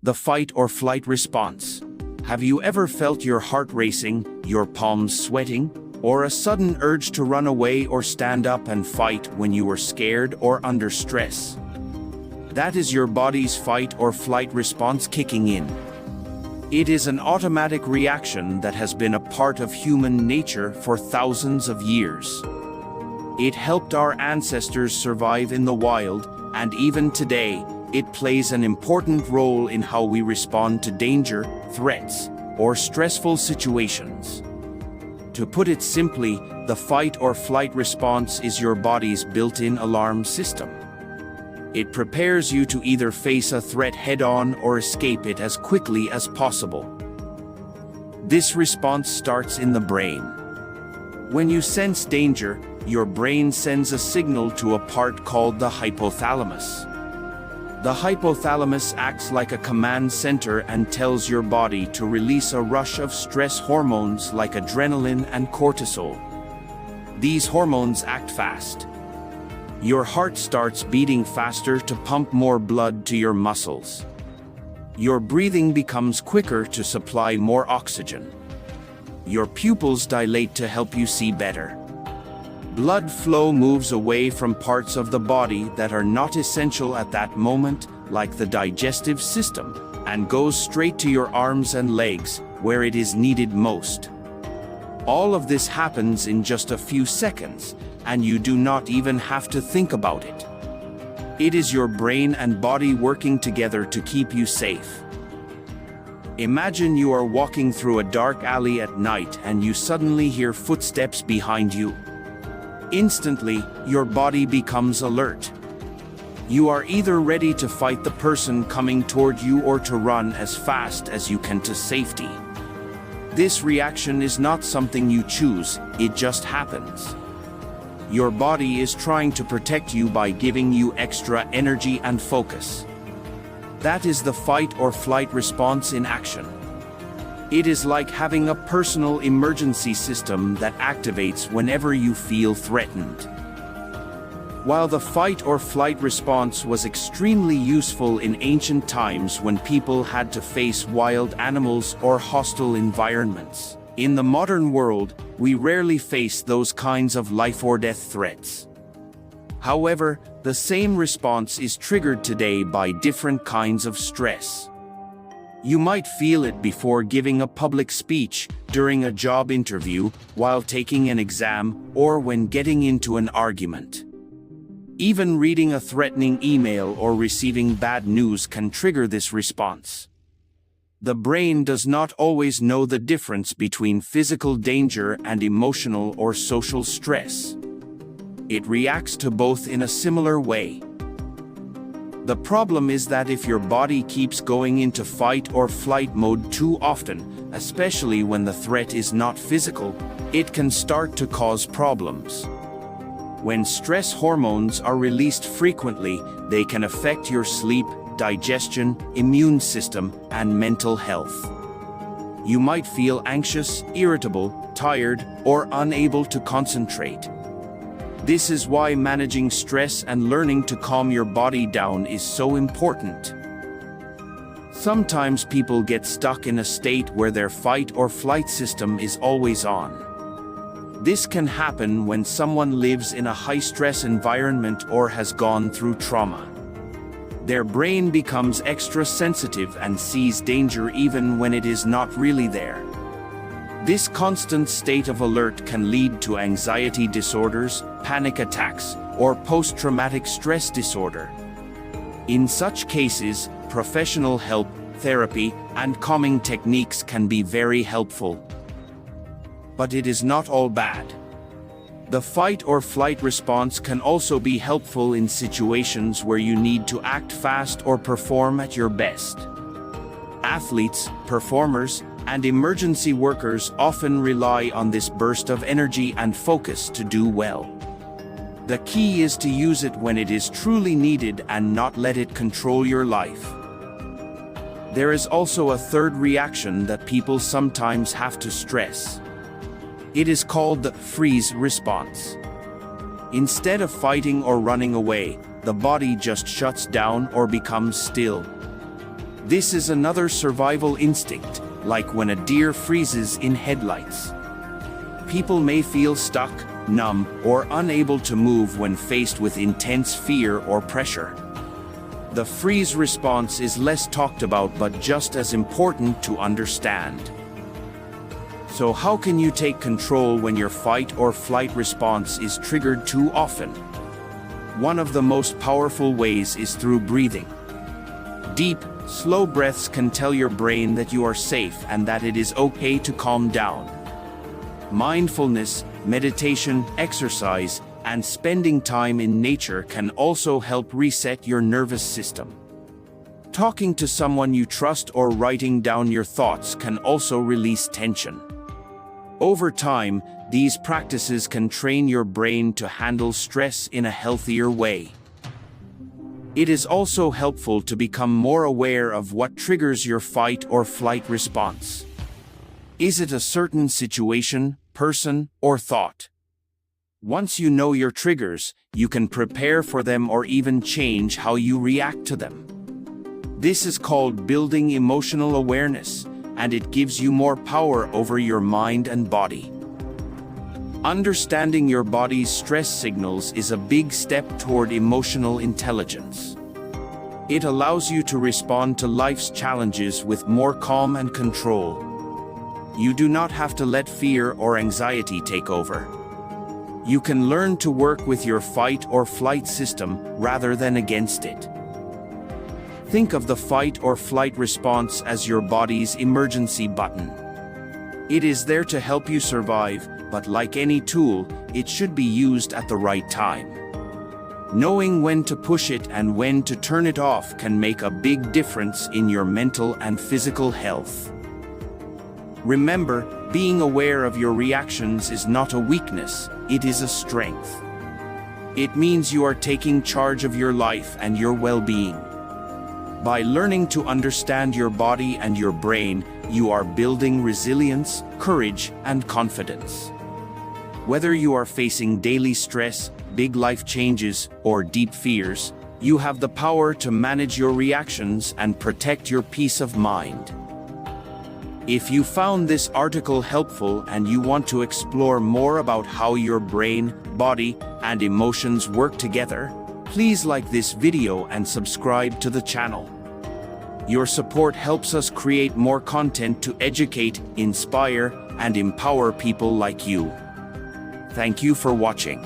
The fight or flight response. Have you ever felt your heart racing, your palms sweating, or a sudden urge to run away or stand up and fight when you were scared or under stress? That is your body's fight or flight response kicking in. It is an automatic reaction that has been a part of human nature for thousands of years. It helped our ancestors survive in the wild, and even today, it plays an important role in how we respond to danger, threats, or stressful situations. To put it simply, the fight or flight response is your body's built-in alarm system. It prepares you to either face a threat head-on or escape it as quickly as possible. This response starts in the brain. When you sense danger, your brain sends a signal to a part called the hypothalamus. The hypothalamus acts like a command center and tells your body to release a rush of stress hormones like adrenaline and cortisol. These hormones act fast. Your heart starts beating faster to pump more blood to your muscles. Your breathing becomes quicker to supply more oxygen. Your pupils dilate to help you see better. Blood flow moves away from parts of the body that are not essential at that moment, like the digestive system, and goes straight to your arms and legs, where it is needed most. All of this happens in just a few seconds, and you do not even have to think about it. It is your brain and body working together to keep you safe. Imagine you are walking through a dark alley at night and you suddenly hear footsteps behind you. Instantly, your body becomes alert. You are either ready to fight the person coming toward you or to run as fast as you can to safety. This reaction is not something you choose, it just happens. Your body is trying to protect you by giving you extra energy and focus. That is the fight or flight response in action. It is like having a personal emergency system that activates whenever you feel threatened. While the fight or flight response was extremely useful in ancient times when people had to face wild animals or hostile environments, in the modern world, we rarely face those kinds of life or death threats. However, the same response is triggered today by different kinds of stress. You might feel it before giving a public speech, during a job interview, while taking an exam, or when getting into an argument. Even reading a threatening email or receiving bad news can trigger this response. The brain does not always know the difference between physical danger and emotional or social stress. It reacts to both in a similar way. The problem is that if your body keeps going into fight or flight mode too often, especially when the threat is not physical, it can start to cause problems. When stress hormones are released frequently, they can affect your sleep, digestion, immune system, and mental health. You might feel anxious, irritable, tired, or unable to concentrate. This is why managing stress and learning to calm your body down is so important. Sometimes people get stuck in a state where their fight or flight system is always on. This can happen when someone lives in a high-stress environment or has gone through trauma. Their brain becomes extra sensitive and sees danger even when it is not really there. This constant state of alert can lead to anxiety disorders, panic attacks, or post-traumatic stress disorder. In such cases, professional help, therapy, and calming techniques can be very helpful. But it is not all bad. The fight or flight response can also be helpful in situations where you need to act fast or perform at your best. Athletes, performers, and emergency workers often rely on this burst of energy and focus to do well. The key is to use it when it is truly needed and not let it control your life. There is also a third reaction that people sometimes have to stress. It is called the freeze response. Instead of fighting or running away, the body just shuts down or becomes still. This is another survival instinct, like when a deer freezes in headlights. People may feel stuck, numb, or unable to move when faced with intense fear or pressure. The freeze response is less talked about but just as important to understand. So how can you take control when your fight or flight response is triggered too often? One of the most powerful ways is through breathing. Deep, slow breaths can tell your brain that you are safe and that it is okay to calm down. Mindfulness, meditation, exercise, and spending time in nature can also help reset your nervous system. Talking to someone you trust or writing down your thoughts can also release tension. Over time, these practices can train your brain to handle stress in a healthier way. It is also helpful to become more aware of what triggers your fight or flight response. Is it a certain situation, person, or thought? Once you know your triggers, you can prepare for them or even change how you react to them. This is called building emotional awareness, and it gives you more power over your mind and body. Understanding your body's stress signals is a big step toward emotional intelligence. It allows you to respond to life's challenges with more calm and control. You do not have to let fear or anxiety take over. You can learn to work with your fight or flight system rather than against it. Think of the fight or flight response as your body's emergency button. It is there to help you survive, but like any tool, it should be used at the right time. Knowing when to push it and when to turn it off can make a big difference in your mental and physical health. Remember, being aware of your reactions is not a weakness, it is a strength. It means you are taking charge of your life and your well-being. By learning to understand your body and your brain, you are building resilience, courage, and confidence. Whether you are facing daily stress, big life changes, or deep fears, you have the power to manage your reactions and protect your peace of mind. If you found this article helpful and you want to explore more about how your brain, body, and emotions work together, please like this video and subscribe to the channel. Your support helps us create more content to educate, inspire, and empower people like you. Thank you for watching.